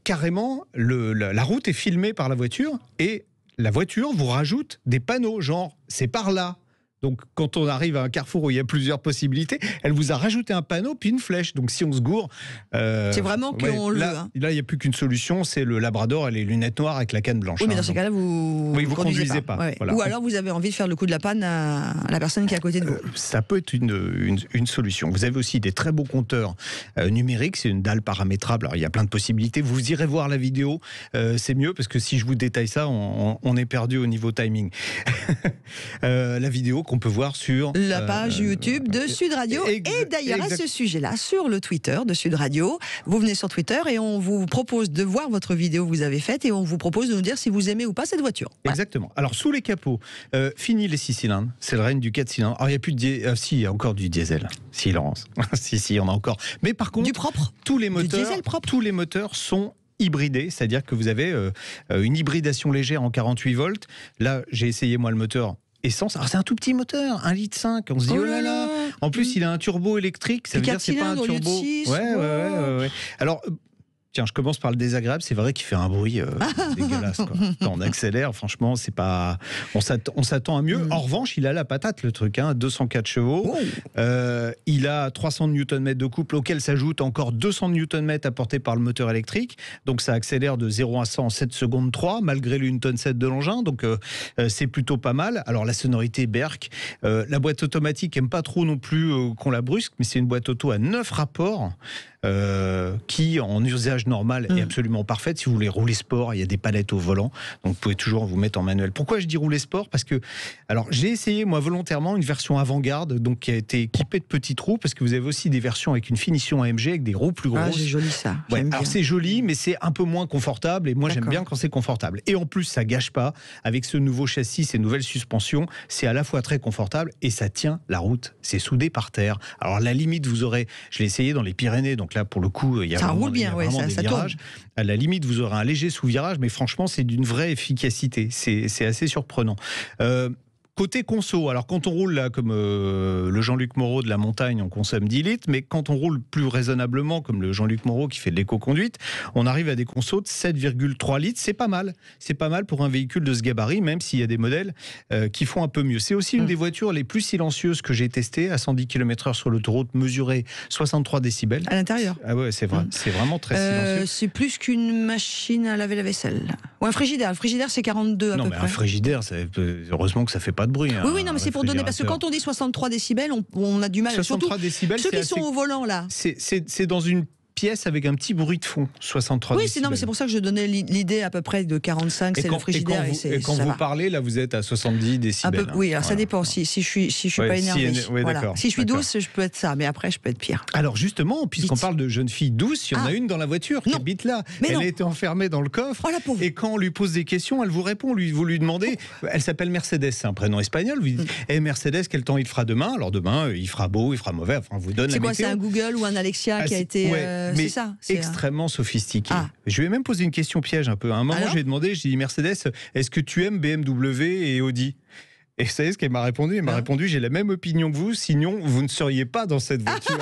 carrément la route est filmée par la voiture et la voiture vous rajoute des panneaux, genre c'est par là. Donc quand on arrive à un carrefour où il y a plusieurs possibilités, elle vous a rajouté un panneau puis une flèche. Donc si on se gourre, c'est vraiment qu'on le veut. Là, il n'y a plus qu'une solution, c'est le Labrador et les lunettes noires avec la canne blanche. Oui, mais dans ces cas-là, vous conduisez pas. Ouais. Voilà. Ou alors vous avez envie de faire le coup de la panne à la personne qui est à côté de vous. Ça peut être une solution. Vous avez aussi des très beaux compteurs numériques. C'est une dalle paramétrable. Alors il y a plein de possibilités. Vous irez voir la vidéo. C'est mieux parce que si je vous détaille ça, on est perdu au niveau timing. La vidéo qu'on peut voir sur la page YouTube de Sud Radio. Et d'ailleurs, à ce sujet-là, sur le Twitter de Sud Radio, vous venez sur Twitter et on vous propose de voir votre vidéo que vous avez faite et on vous propose de nous dire si vous aimez ou pas cette voiture. Exactement. Alors, sous les capots, fini les 6 cylindres. C'est le règne du 4 cylindres. Alors, il n'y a plus de si, il y a encore du diesel. Si, Laurence. si, il y en a encore. Mais par contre, du propre. Tous les moteurs, du diesel propre. Tous les moteurs sont hybridés, c'est-à-dire que vous avez une hybridation légère en 48 volts. Là, j'ai essayé moi le moteur essence. Alors c'est un tout petit moteur, 1,5 litre. On se dit oh là là. En plus, il a un turbo électrique. Ça veut dire que c'est pas un turbo. Ouais. Alors. Tiens, je commence par le désagréable. C'est vrai qu'il fait un bruit dégueulasse. Quoi. Quand on accélère, franchement, c'est pas. On s'attend à mieux. En revanche, il a la patate, le truc. 204 chevaux. Il a 300 Nm de couple, auquel s'ajoute encore 200 Nm apportés par le moteur électrique. Donc, ça accélère de 0 à 100 en 7 secondes 3, malgré le 1,7 tonne de l'engin. Donc, c'est plutôt pas mal. Alors, la sonorité Berk. La boîte automatique n'aime pas trop non plus qu'on la brusque, mais c'est une boîte auto à 9 rapports. Qui en usage normal est absolument parfaite. Si vous voulez rouler sport, il y a des palettes au volant, donc vous pouvez toujours vous mettre en manuel. Pourquoi je dis rouler sport? Parce que, alors j'ai essayé moi volontairement une version avant-garde, donc qui a été équipée de petits trous, parce que vous avez aussi des versions avec une finition AMG avec des roues plus grosses. Ah, c'est joli ça. Alors c'est joli, mais c'est un peu moins confortable, et moi j'aime bien quand c'est confortable. Et en plus ça gâche pas, avec ce nouveau châssis, ces nouvelles suspensions, c'est à la fois très confortable et ça tient la route. C'est soudé par terre. Alors à la limite vous aurez, je l'ai essayé dans les Pyrénées, donc là pour le coup il y a ça vraiment, roule bien, il y a vraiment des virages. tourne. À la limite vous aurez un léger sous-virage, mais franchement c'est d'une vraie efficacité. C'est assez surprenant. Côté conso, alors quand on roule là comme le Jean-Luc Moreau de la montagne, on consomme 10 litres, mais quand on roule plus raisonnablement comme le Jean-Luc Moreau qui fait de l'éco-conduite, on arrive à des consos de 7,3 litres, c'est pas mal. C'est pas mal pour un véhicule de ce gabarit, même s'il y a des modèles qui font un peu mieux. C'est aussi une des voitures les plus silencieuses que j'ai testées, à 110 km/h sur l'autoroute, mesurée 63 décibels. À l'intérieur. Ah ouais, c'est vrai, c'est vraiment très silencieux. C'est plus qu'une machine à laver la vaisselle. Ou un frigidaire. Le frigidaire c'est 42 à peu près. Non mais un frigidaire, heureusement que ça fait pas de bruit. Oui, non, mais c'est pour donner, parce que quand on dit 63 décibels, on a du mal. 63 décibels, ceux qui sont au volant là. C'est dans une pièce avec un petit bruit de fond, 63 décibels. Oui, mais c'est pour ça que je donnais l'idée à peu près de 45, c'est le frigidaire. Et quand vous parlez, là, vous êtes à 70 décibels. Oui, alors ça dépend. Si je suis pas énervée. Si je suis douce, je peux être ça, mais après, je peux être pire. Alors justement, puisqu'on parle de jeune fille douce, il y en a une dans la voiture qui habite là. Elle a été enfermée dans le coffre. Et quand on lui pose des questions, elle vous répond. Vous lui demandez, elle s'appelle Mercedes, c'est un prénom espagnol. Vous dites, Mercedes, quel temps il fera demain? Alors demain, il fera beau, il fera mauvais. Enfin, vous donne la météo. C'est quoi, c'est un Google ou un Alexia qui a été. C'est ça. Extrêmement sophistiqué. Je lui ai même posé une question piège un peu. À un moment, j'ai demandé, j'ai dit Mercedes, est-ce que tu aimes BMW et Audi? Et vous savez ce qu'elle m'a répondu? Elle m'a répondu, j'ai la même opinion que vous, sinon vous ne seriez pas dans cette voiture.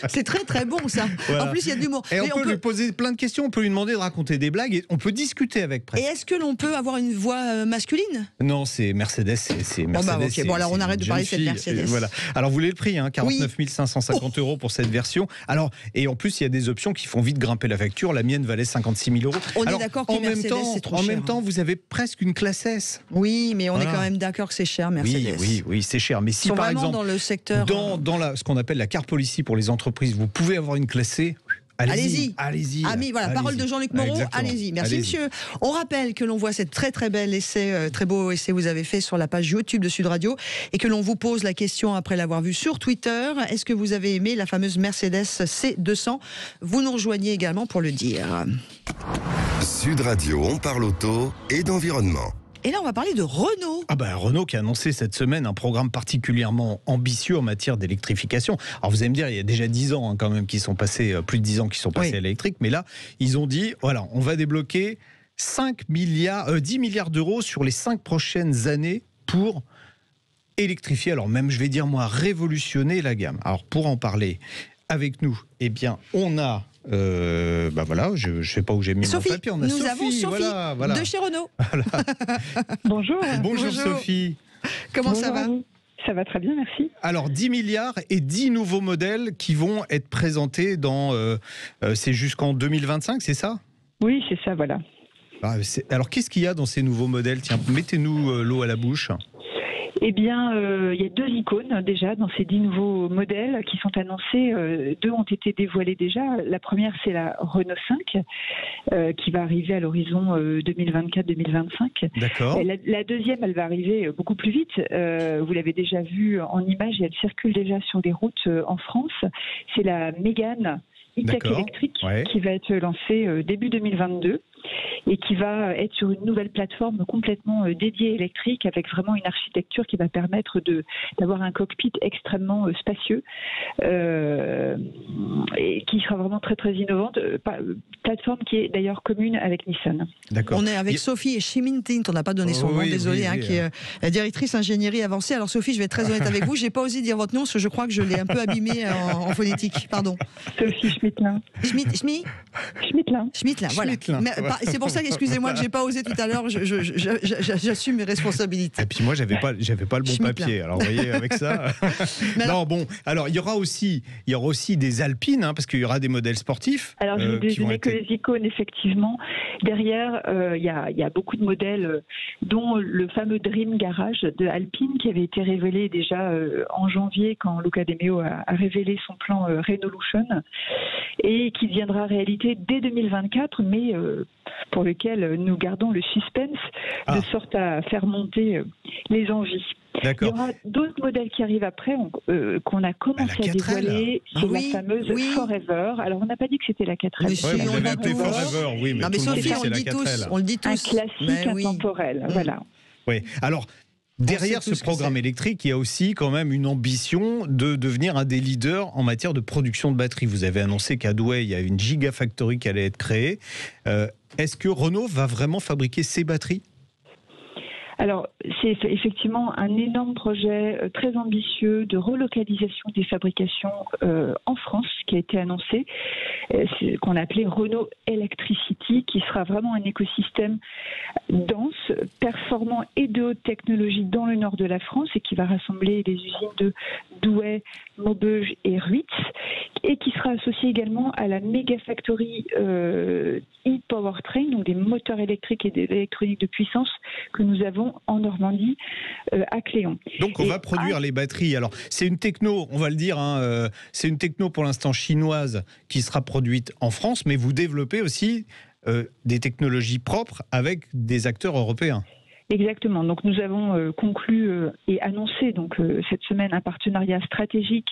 C'est très très bon ça. Voilà. En plus il y a de l'humour. Et on peut lui poser plein de questions, on peut lui demander de raconter des blagues, et on peut discuter avec presque. Et est-ce que l'on peut avoir une voix masculine? Non, c'est Mercedes, c'est Mercedes. Bon alors on arrête de parler de cette Mercedes. Voilà. Alors vous voulez le prix, 49 550 € pour cette version. Alors, et en plus il y a des options qui font vite grimper la facture, la mienne valait 56 000 €. On est d'accord que Mercedes c'est trop cher. En même temps vous avez presque une classe S. Oui, mais on est quand même d'accord que c'est cher, Mercedes. Oui, c'est cher. Mais si par exemple, dans le secteur, dans ce qu'on appelle la car policy pour les entreprises, vous pouvez avoir une classe C. Allez-y. Voilà, parole de Jean-Luc Moreau. Allez-y. Merci, monsieur. On rappelle que l'on voit cette très très belle essai, très beau essai que vous avez fait sur la page YouTube de Sud Radio et que l'on vous pose la question après l'avoir vu sur Twitter. Est-ce que vous avez aimé la fameuse Mercedes C200? Vous nous rejoignez également pour le dire. Sud Radio, on parle auto et d'environnement. Et là, on va parler de Renault. Renault qui a annoncé cette semaine un programme particulièrement ambitieux en matière d'électrification. Alors vous allez me dire, il y a déjà 10 ans quand même qui sont passés, plus de 10 ans qui sont passés à l'électrique, mais là, ils ont dit, voilà, on va débloquer 10 milliards d'euros sur les 5 prochaines années pour électrifier, alors même je vais dire moi, révolutionner la gamme. Alors pour en parler avec nous, eh bien, on a... voilà, je ne sais pas où j'ai mis Sophie, mon papier. Nous avons Sophie de chez Renault. Voilà. Bonjour. Bonjour Sophie. Comment ça va? Ça va très bien, merci. Alors 10 milliards et 10 nouveaux modèles qui vont être présentés dans... c'est jusqu'en 2025, c'est ça? Oui, c'est ça, voilà. Alors qu'est-ce qu'il y a dans ces nouveaux modèles? Tiens, mettez-nous l'eau à la bouche. Eh bien, il y a 2 icônes déjà dans ces 10 nouveaux modèles qui sont annoncés. 2 ont été dévoilés déjà. La première, c'est la Renault 5 qui va arriver à l'horizon 2024-2025. D'accord. La deuxième, elle va arriver beaucoup plus vite. Vous l'avez déjà vu en image et elle circule déjà sur des routes en France. C'est la Mégane e-tech électrique qui va être lancée début 2022. Et qui va être sur une nouvelle plateforme complètement dédiée électrique avec vraiment une architecture qui va permettre d'avoir un cockpit extrêmement spacieux et qui sera vraiment très très innovante. Plateforme qui est d'ailleurs commune avec Nissan. D'accord. On est avec Sophie Schimintint, on n'a pas donné son nom, désolé, qui est la directrice ingénierie avancée. Alors Sophie, je vais être très honnête avec vous, j'ai pas osé dire votre nom parce que je crois que je l'ai un peu abîmé en phonétique. Pardon. Sophie Schmittlin. Schmittlin, voilà. C'est pour ça, excusez-moi, que j'ai pas osé tout à l'heure. J'assume mes responsabilités. Et puis moi, j'avais pas le bon papier. Alors vous voyez, avec ça. Non, bon. Alors il y aura aussi des Alpines, parce qu'il y aura des modèles sportifs. Alors je ne mets que les icônes, effectivement. Derrière, il y a beaucoup de modèles, dont le fameux Dream Garage de Alpine qui avait été révélé déjà en janvier quand Luca De Meo a révélé son plan Renaulution et qui deviendra réalité dès 2024, mais pour lequel nous gardons le suspense de sorte à faire monter les envies. D'accord. Il y aura d'autres modèles qui arrivent après, qu'on a commencé à dévoiler. C'est la fameuse Forever. Alors, on n'a pas dit que c'était la 4L. Oui, on l'avait appelé Forever, oui, mais Sophie, on le dit tous. Un classique intemporel, voilà. Oui, alors... Derrière ce programme électrique, il y a aussi quand même une ambition de devenir un des leaders en matière de production de batteries. Vous avez annoncé qu'à Douai, il y a une gigafactory qui allait être créée. Est-ce que Renault va vraiment fabriquer ses batteries ? Alors, c'est effectivement un énorme projet très ambitieux de relocalisation des fabrications en France qui a été annoncé, qu'on a appelé Renault Electricity, qui sera vraiment un écosystème dense, performant et de haute technologie dans le nord de la France et qui va rassembler les usines de Douai, Maubeuge et Ruitz et qui sera associé également à la méga factory e-powertrain, donc des moteurs électriques et de l'électronique de puissance que nous avons en Normandie à Cléon. Donc on va produire les batteries. Alors c'est une techno, on va le dire, c'est une techno pour l'instant chinoise qui sera produite en France, mais vous développez aussi des technologies propres avec des acteurs européens. Exactement. Donc nous avons conclu et annoncé donc cette semaine un partenariat stratégique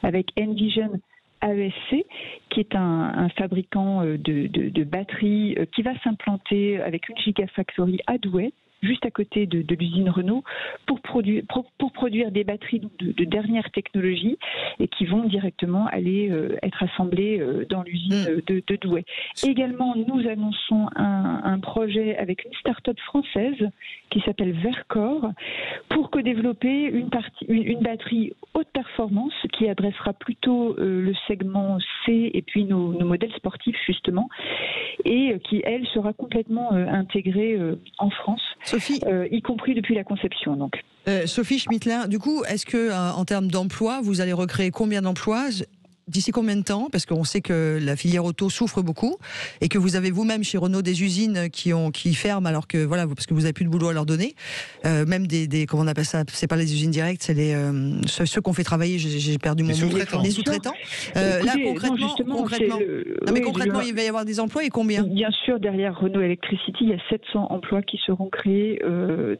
avec Envision AESC, qui est un fabricant de batteries qui va s'implanter avec une gigafactory à Douai, juste à côté de l'usine Renault, pour produire des batteries de dernière technologie et qui vont directement aller être assemblées dans l'usine de Douai. Également, nous annonçons un projet avec une start-up française qui s'appelle Vercor pour co-développer une batterie haute performance qui adressera plutôt le segment C et puis nos modèles sportifs justement, et qui, elle, sera complètement intégrée en France. Sophie, y compris depuis la conception. Donc. Sophie Schmittlin, du coup, est-ce que en termes d'emploi, vous allez recréer combien d'emplois ? D'ici combien de temps ? Parce qu'on sait que la filière auto souffre beaucoup et que vous avez vous-même chez Renault des usines qui ferment alors que voilà, parce que vous n'avez plus de boulot à leur donner. Même des comment on appelle ça ? C'est pas les usines directes, c'est ceux qu'on fait travailler. J'ai perdu mon mot. Les sous-traitants. Là concrètement, il va y avoir des emplois et combien ? Bien sûr, derrière Renault Electricity, il y a 700 emplois qui seront créés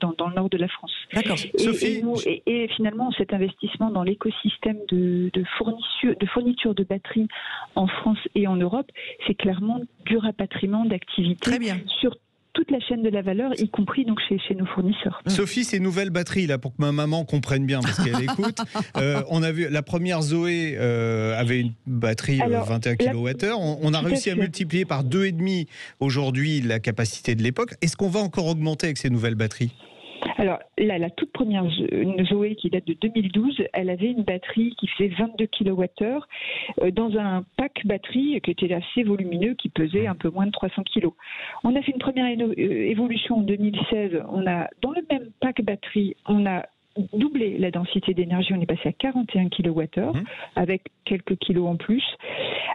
dans le nord de la France. D'accord. Sophie, et finalement, cet investissement dans l'écosystème de fourniture de batteries en France et en Europe, c'est clairement du rapatriement d'activités sur toute la chaîne de la valeur, y compris donc chez nos fournisseurs. Sophie, ces nouvelles batteries, là, pour que ma maman comprenne bien, parce qu'elle écoute, on a vu, la première Zoé avait une batterie 21 kWh. On a réussi à multiplier par 2,5 aujourd'hui la capacité de l'époque. Est-ce qu'on va encore augmenter avec ces nouvelles batteries ? Alors, la toute première Zoé, qui date de 2012, elle avait une batterie qui faisait 22 kWh dans un pack batterie qui était assez volumineux, qui pesait un peu moins de 300 kg. On a fait une première évolution en 2016. On a, dans le même pack batterie, on a doublé la densité d'énergie. On est passé à 41 kWh avec quelques kilos en plus.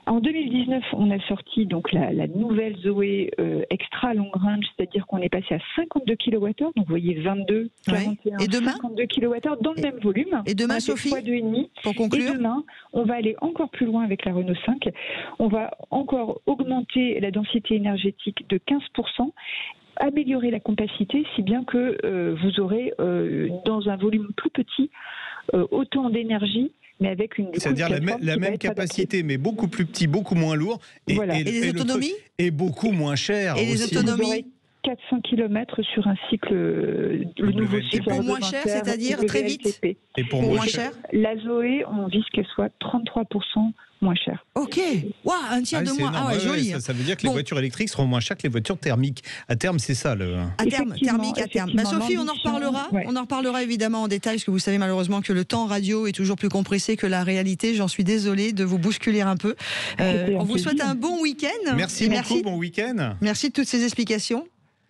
En 2019, on a sorti donc la nouvelle Zoé extra long range, c'est-à-dire qu'on est passé à 52 kWh. Donc vous voyez 22, 41, et demain 52 kWh dans le même volume. Et demain, Sophie, pour conclure. Et demain, on va aller encore plus loin avec la Renault 5. On va encore augmenter la densité énergétique de 15%. Améliorer la compacité, si bien que vous aurez dans un volume plus petit autant d'énergie, mais avec une c'est-à-dire la même capacité, mais beaucoup plus petit, beaucoup moins lourd, et les autonomies et beaucoup moins cher. Et les autonomies 400 km sur un cycle, le nouveau cycle. Et pour moins cher, c'est-à-dire très vite. Et pour moins cher, la Zoé, on vise qu'elle soit 33% moins chère. Ok, un tiers de moins. Ah ouais, joli. Ça veut dire que les voitures électriques seront moins chères que les voitures thermiques. À terme, c'est ça le. À terme, thermique à terme. Sophie, on en reparlera. On en reparlera évidemment en détail, parce que vous savez malheureusement que le temps radio est toujours plus compressé que la réalité. J'en suis désolée de vous bousculer un peu. On vous souhaite un bon week-end. Merci beaucoup, bon week-end. Merci de toutes ces explications.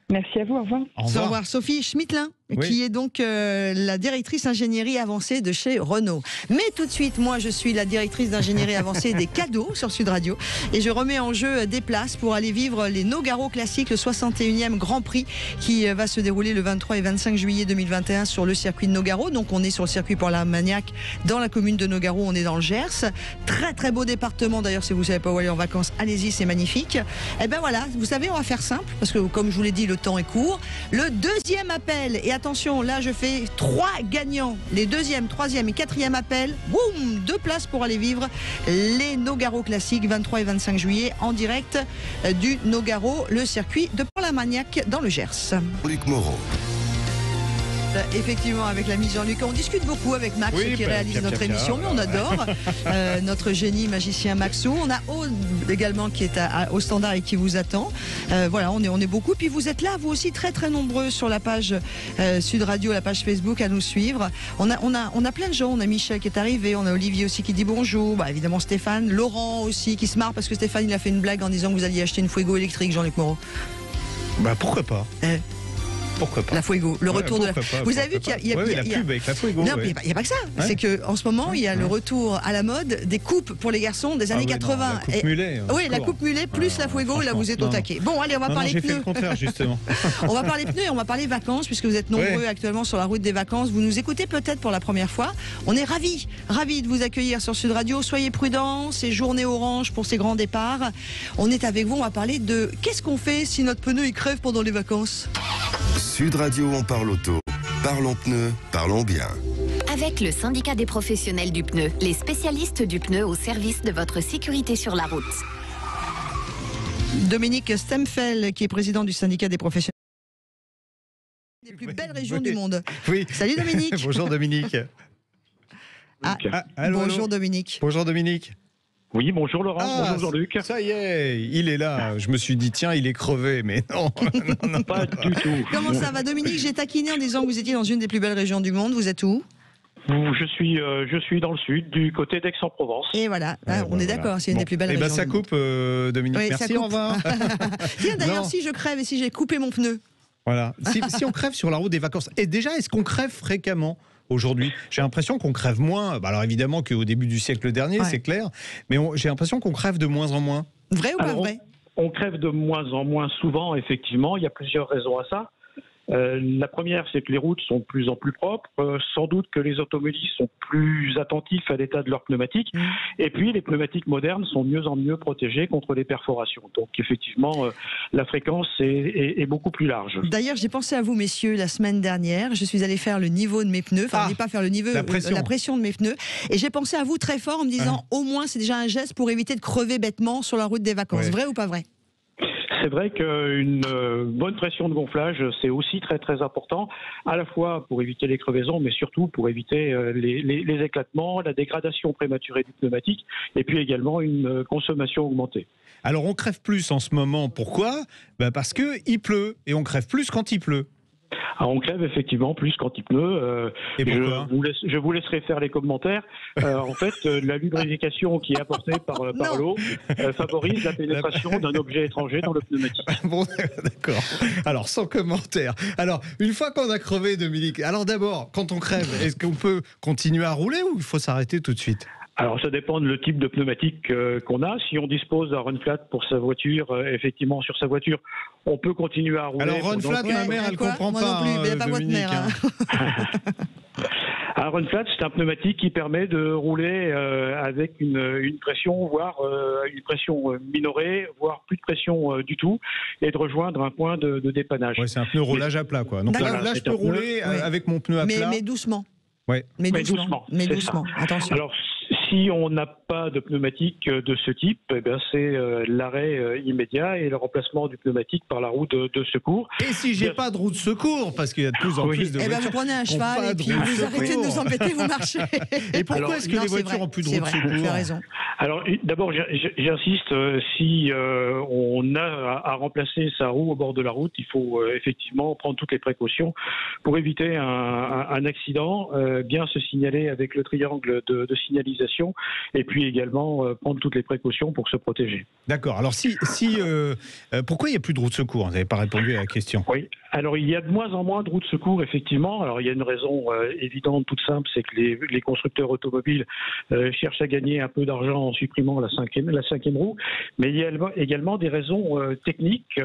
Merci à vous, au revoir. Au revoir. Sophie Schmittlin, qui est donc la directrice ingénierie avancée de chez Renault. Mais tout de suite, moi je suis la directrice d'ingénierie avancée des cadeaux sur Sud Radio, et je remets en jeu des places pour aller vivre les Nogaro Classiques, le 61e Grand Prix qui va se dérouler le 23 et 25 juillet 2021 sur le circuit de Nogaro. Donc on est sur le circuit Port-l'Armagnac dans la commune de Nogaro, on est dans le Gers. Très très beau département d'ailleurs, si vous ne savez pas où aller en vacances, allez-y, c'est magnifique. Et ben voilà, vous savez, on va faire simple, parce que comme je vous l'ai dit, le temps est court. Le deuxième appel, et attention, là je fais 3 gagnants, les deuxième, troisième et quatrième appels, boum, 2 places pour aller vivre les Nogaro Classiques 23 et 25 juillet en direct du Nogaro, le circuit de Port-l'Armagnac dans le Gers. Luc Moreau. Effectivement, avec l'ami Jean-Luc, on discute beaucoup avec Max qui réalise notre émission, mais on adore notre génie magicien Maxou. On a Aude également qui est au standard et qui vous attend. Voilà, on est beaucoup. Puis vous êtes là, vous aussi, très très nombreux sur la page Sud Radio, la page Facebook à nous suivre. On a plein de gens. On a Michel qui est arrivé, on a Olivier aussi qui dit bonjour. Bah, évidemment Stéphane, Laurent aussi qui se marre parce que Stéphane il a fait une blague en disant que vous alliez acheter une Fuego électrique, Jean-Luc Moreau. Bah pourquoi pas. Pourquoi pas. La Fuego, le retour de la. Vous avez vu qu'il y a la pub avec la Fuego. Non, mais il n'y a pas que ça. C'est qu'en ce moment, il y a le retour à la mode des coupes pour les garçons des années 80. Non, la coupe mulet. Oui, la coupe mulet plus la Fuego, là vous êtes au taquet. Bon, allez, on va parler pneus. J'ai fait le contraire, justement. On va parler pneus et on va parler vacances, puisque vous êtes nombreux actuellement sur la route des vacances. Vous nous écoutez peut-être pour la première fois. On est ravis de vous accueillir sur Sud Radio. Soyez prudents, c'est journée orange pour ces grands départs. On est avec vous, on va parler de qu'est-ce qu'on fait si notre pneu il crève pendant les vacances. Sud Radio, on parle auto. Parlons pneus, parlons bien. Avec le syndicat des professionnels du pneu, les spécialistes du pneu au service de votre sécurité sur la route. Dominique Stemfel, qui est président du syndicat des professionnels des plus belles régions du monde. Oui. Salut Dominique. Bonjour Dominique. Bonjour Dominique. Bonjour Dominique. Oui, bonjour Laurent, bonjour Jean-Luc. Ça y est, il est là. Je me suis dit, tiens, il est crevé, mais non. non. Pas du tout. Comment ça va Dominique? J'ai taquiné en disant que vous étiez dans une des plus belles régions du monde. Vous êtes où? Je suis dans le sud, du côté d'Aix-en-Provence. Et voilà, on est d'accord, c'est une des plus belles régions. Ça coupe, Dominique. Oui, merci, au revoir. Tiens, d'ailleurs, si je crève et si j'ai coupé mon pneu. Voilà. Si on crève sur la route des vacances, et déjà, est-ce qu'on crève fréquemment aujourd'hui? J'ai l'impression qu'on crève moins. Alors évidemment qu'au début du siècle dernier, c'est clair, mais j'ai l'impression qu'on crève de moins en moins. Vrai ou pas vrai? On crève de moins en moins souvent, effectivement. Il y a plusieurs raisons à ça. La première, c'est que les routes sont de plus en plus propres. Sans doute que les automobilistes sont plus attentifs à l'état de leurs pneumatiques. Et puis, les pneumatiques modernes sont de mieux en mieux protégées contre les perforations. Donc, effectivement, la fréquence est beaucoup plus large. D'ailleurs, j'ai pensé à vous, messieurs, la semaine dernière. Je suis allé faire le niveau de mes pneus. Enfin, pas faire le niveau, la pression de mes pneus. Et j'ai pensé à vous très fort en me disant, au moins, c'est déjà un geste pour éviter de crever bêtement sur la route des vacances. Vrai ou pas vrai? C'est vrai qu'une bonne pression de gonflage, c'est aussi très très important, à la fois pour éviter les crevaisons, mais surtout pour éviter les éclatements, la dégradation prématurée du pneumatique, et puis également une consommation augmentée. Alors on crève plus en ce moment, pourquoi? Parce qu'il pleut, et on crève plus quand il pleut. On crève effectivement plus qu'anti-pneu. Et pourquoi ? Je vous laisserai faire les commentaires. En fait, la lubrification qui est apportée par l'eau favorise la pénétration d'un objet étranger dans le pneumatique. Bon, d'accord. Alors, sans commentaire. Alors, une fois qu'on a crevé, Dominique, alors d'abord, quand on crève, est-ce qu'on peut continuer à rouler ou il faut s'arrêter tout de suite ? Alors ça dépend de le type de pneumatique qu'on a. Si on dispose d'un run flat pour sa voiture, effectivement sur sa voiture, on peut continuer à rouler. Alors run flat, ma mère, elle comprend Moi pas. non plus, mais elle n'a pas votre Dominique, mère. Un run flat, c'est un pneumatique qui permet de rouler avec une pression, voire une pression minorée, voire plus de pression du tout, et de rejoindre un point de dépannage. Ouais, c'est un pneu roulage à plat, quoi. Donc là, je peux rouler avec mon pneu à plat. Mais doucement. Ouais. Mais doucement. Attention. Alors, si on n'a pas de pneumatique de ce type, eh bien, c'est l'arrêt immédiat et le remplacement du pneumatique par la roue de secours. Et si j'ai pas de roue de secours, parce qu'il y a de plus en plus de voitures. Vous prenez un cheval et puis vous arrêtez de nous embêter, vous marchez. Et pourquoi est-ce que les voitures ont plus de roue de secours ? Tu as raison. Alors, d'abord, j'insiste, si on a à remplacer sa roue au bord de la route, il faut effectivement prendre toutes les précautions pour éviter un accident, bien se signaler avec le triangle de signalisation et puis également prendre toutes les précautions pour se protéger. D'accord. Alors, pourquoi il n'y a plus de roue de secours ? Vous n'avez pas répondu à la question. Oui. Alors, il y a de moins en moins de routes de secours, effectivement. Alors, il y a une raison évidente, toute simple, c'est que les constructeurs automobiles cherchent à gagner un peu d'argent en supprimant la cinquième roue. Mais il y a également des raisons techniques,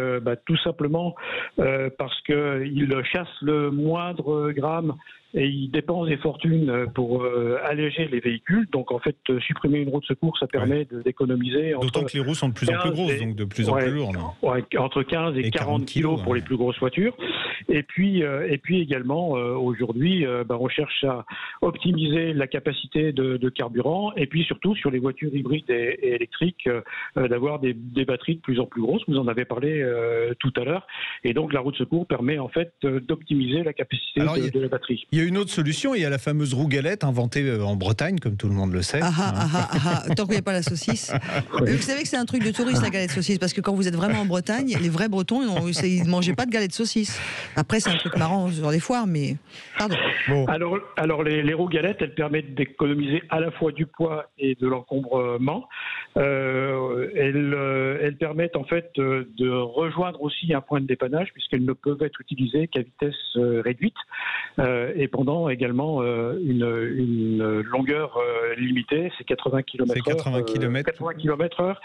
tout simplement parce qu'ils chassent le moindre gramme et ils dépensent des fortunes pour alléger les véhicules. Donc, en fait, supprimer une roue de secours, ça permet d'économiser. D'autant que les roues sont de plus en plus grosses, donc de plus en plus lourdes. Entre 15 et 40 kilos pour les plus grosses voitures. Et puis également, aujourd'hui, on cherche à optimiser la capacité de carburant et puis surtout sur les voitures hybrides et électriques, d'avoir des batteries de plus en plus grosses. Vous en avez parlé tout à l'heure. Et donc, la roue de secours permet en fait d'optimiser la capacité de la batterie. Il y a une autre solution, il y a la fameuse roue galette inventée en Bretagne, comme tout le monde le sait. Tant qu'il n'y a pas la saucisse. Vous savez que c'est un truc de touriste, la galette saucisse, parce que quand vous êtes vraiment en Bretagne, les vrais Bretons, ils ne mangeaient pas de galette saucisse. Après, c'est un truc marrant sur les foires, mais pardon. Bon. Alors les roues galettes, elles permettent d'économiser à la fois du poids et de l'encombrement. Elles permettent en fait de rejoindre aussi un point de dépannage, puisqu'elles ne peuvent être utilisées qu'à vitesse réduite. Et pendant également une longueur limitée, c'est 80 km/h. C'est 80 km/h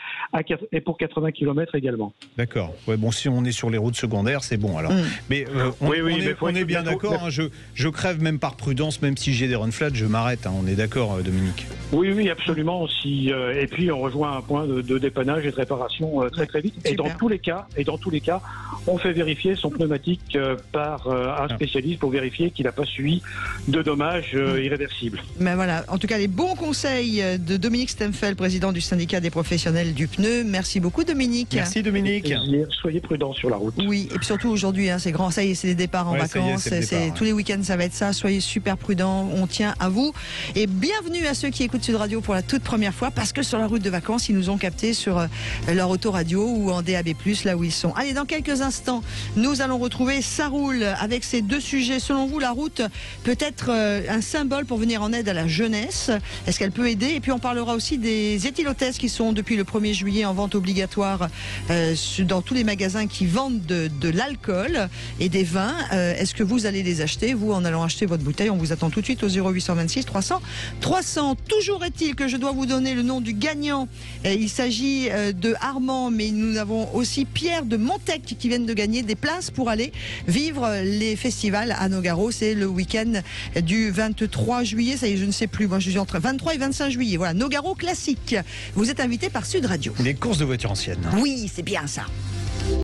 et pour 80 km également. D'accord. Ouais, bon, si on est sur les routes secondaires, c'est bon alors. Mais on est bien d'accord. Hein, je crève même par prudence, même si j'ai des run flats, je m'arrête. Hein, on est d'accord, Dominique. Oui, absolument. Et puis on rejoint un point de dépannage et de réparation très vite. Et dans tous les cas, on fait vérifier son pneumatique par un spécialiste pour vérifier qu'il n'a pas subi de dommages irréversibles. Mais voilà, en tout cas, les bons conseils de Dominique Stemfel, président du syndicat des professionnels du pneu. Merci beaucoup, Dominique. Merci, Dominique. Soyez prudents sur la route. Oui, et puis surtout aujourd'hui, c'est grand, ça y est, c'est les départs en vacances. Tous les week-ends, ça va être ça. Soyez super prudents, on tient à vous. Et bienvenue à ceux qui écoutent Sud Radio pour la toute première fois, parce que sur la route de vacances, ils nous ont captés sur leur autoradio ou en DAB+, là où ils sont. Allez, dans quelques instants, nous allons retrouver Ça roule avec ces deux sujets. Selon vous, la route peut être un symbole pour venir en aide à la jeunesse. Est-ce qu'elle peut aider ? Et puis on parlera aussi des éthylotestes qui sont depuis le 1er juillet en vente obligatoire dans tous les magasins qui vendent de l'alcool et des vins. Est-ce que vous allez les acheter ? Vous, en allant acheter votre bouteille, on vous attend tout de suite au 0826 300 300. Toujours est-il que je dois vous donner le nom du gagnant. Il s'agit de Armand, mais nous avons aussi Pierre de Montec qui viennent de gagner des places pour aller vivre les festivals à Nogaro. C'est le week-end du 23 juillet. Ça y est, je ne sais plus. Moi, je suis entre 23 et 25 juillet. Voilà, Nogaro classique. Vous êtes invité par Sud Radio. Les courses de voitures anciennes. Oui, c'est bien ça.